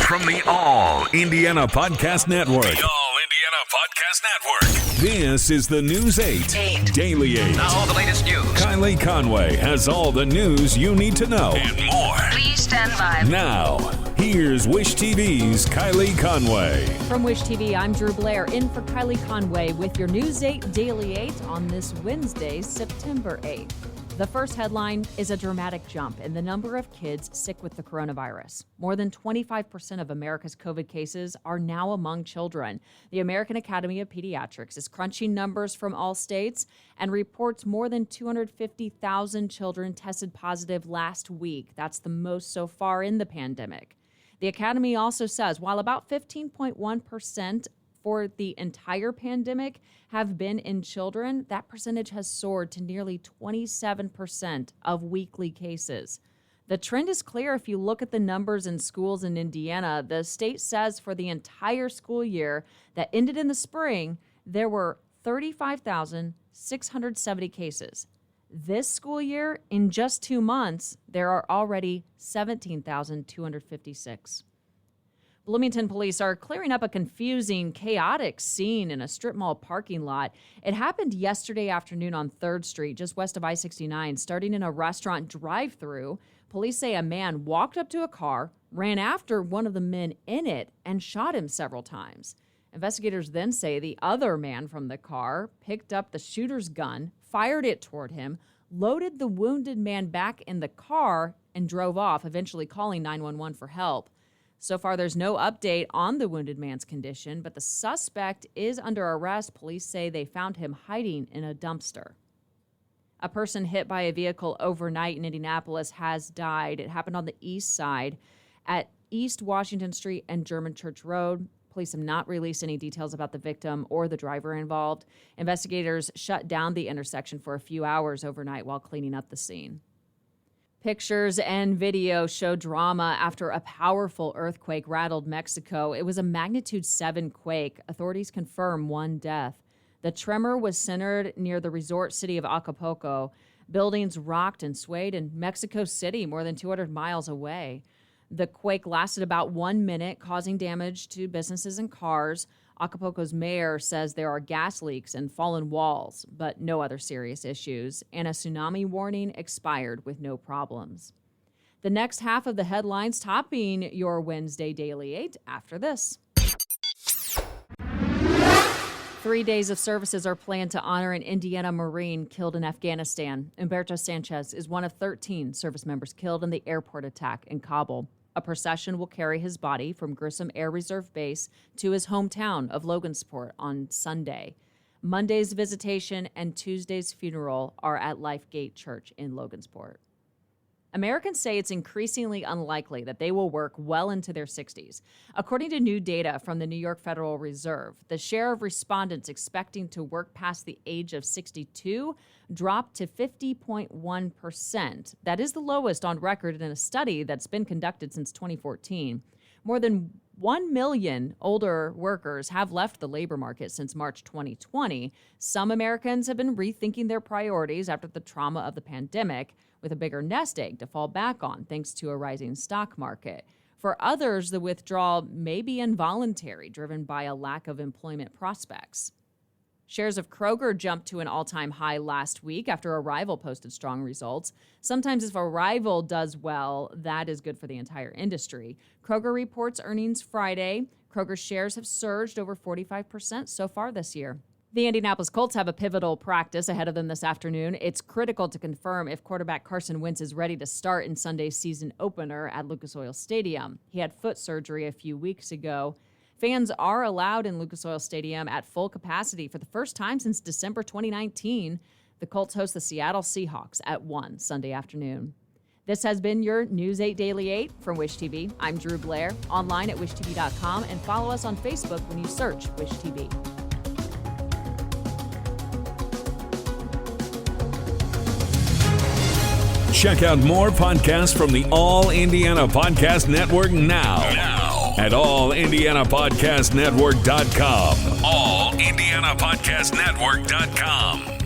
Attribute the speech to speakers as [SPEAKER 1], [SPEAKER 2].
[SPEAKER 1] From the All Indiana Podcast Network.
[SPEAKER 2] The All Indiana Podcast Network.
[SPEAKER 1] This is the News 8 Daily 8.
[SPEAKER 2] Now all the latest news.
[SPEAKER 1] Kylie Conway has all the news you need to know.
[SPEAKER 2] And more.
[SPEAKER 3] Please stand by.
[SPEAKER 1] Now, here's Wish TV's Kylie Conway.
[SPEAKER 4] From Wish TV, I'm Drew Blair, in for Kylie Conway with your News 8 Daily 8 on this Wednesday, September 8th. The first headline is a dramatic jump in the number of kids sick with the coronavirus. More than 25% of America's COVID cases are now among children. The American Academy of Pediatrics is crunching numbers from all states and reports more than 250,000 children tested positive last week. That's the most so far in the pandemic. The Academy also says while about 15.1% for the entire pandemic have been in children, that percentage has soared to nearly 27% of weekly cases. The trend is clear if you look at the numbers in schools in Indiana. The state says for the entire school year that ended in the spring, there were 35,670 cases. This school year, in just 2 months, there are already 17,256. Bloomington police are clearing up a confusing, chaotic scene in a strip mall parking lot. It happened yesterday afternoon on 3rd Street, just west of I-69, starting in a restaurant drive-thru. Police say a man walked up to a car, ran after one of the men in it, and shot him several times. Investigators then say the other man from the car picked up the shooter's gun, fired it toward him, loaded the wounded man back in the car, and drove off, eventually calling 911 for help. So far, there's no update on the wounded man's condition, but the suspect is under arrest. Police say they found him hiding in a dumpster. A person hit by a vehicle overnight in Indianapolis has died. It happened on the east side at East Washington Street and German Church Road. Police have not released any details about the victim or the driver involved. Investigators shut down the intersection for a few hours overnight while cleaning up the scene. Pictures and video show drama after a powerful earthquake rattled Mexico. It was a magnitude 7 quake. Authorities confirm 1 death. The tremor was centered near the resort city of Acapulco. Buildings rocked and swayed in Mexico City, more than 200 miles away. The quake lasted about 1 minute, causing damage to businesses and cars. Acapulco's mayor says there are gas leaks and fallen walls, but no other serious issues, and a tsunami warning expired with no problems. The next half of the headlines topping your Wednesday Daily 8 after this. 3 days of services are planned to honor an Indiana Marine killed in Afghanistan. Humberto Sanchez is one of 13 service members killed in the airport attack in Kabul. A procession will carry his body from Grissom Air Reserve Base to his hometown of Logansport on Sunday. Monday's visitation and Tuesday's funeral are at Lifegate Church in Logansport. Americans say it's increasingly unlikely that they will work well into their 60s. According to new data from the New York Federal Reserve, the share of respondents expecting to work past the age of 62 dropped to 50.1%. That is the lowest on record in a study that's been conducted since 2014. More than 1 million older workers have left the labor market since March 2020. Some Americans have been rethinking their priorities after the trauma of the pandemic, with a bigger nest egg to fall back on thanks to a rising stock market. For others, the withdrawal may be involuntary, driven by a lack of employment prospects. Shares of Kroger jumped to an all-time high last week after a rival posted strong results. Sometimes if a rival does well, that is good for the entire industry. Kroger reports earnings Friday. Kroger shares have surged over 45% so far this year. The Indianapolis Colts have a pivotal practice ahead of them this afternoon. It's critical to confirm if quarterback Carson Wentz is ready to start in Sunday's season opener at Lucas Oil Stadium. He had foot surgery a few weeks ago. Fans are allowed in Lucas Oil Stadium at full capacity for the first time since December 2019. The Colts host the Seattle Seahawks at 1 Sunday afternoon. This has been your News 8 Daily 8 from Wish TV. I'm Drew Blair, online at wishtv.com, and follow us on Facebook when you search Wish TV.
[SPEAKER 1] Check out more podcasts from the All Indiana Podcast Network now at allindianapodcastnetwork.com.
[SPEAKER 2] allindianapodcastnetwork.com.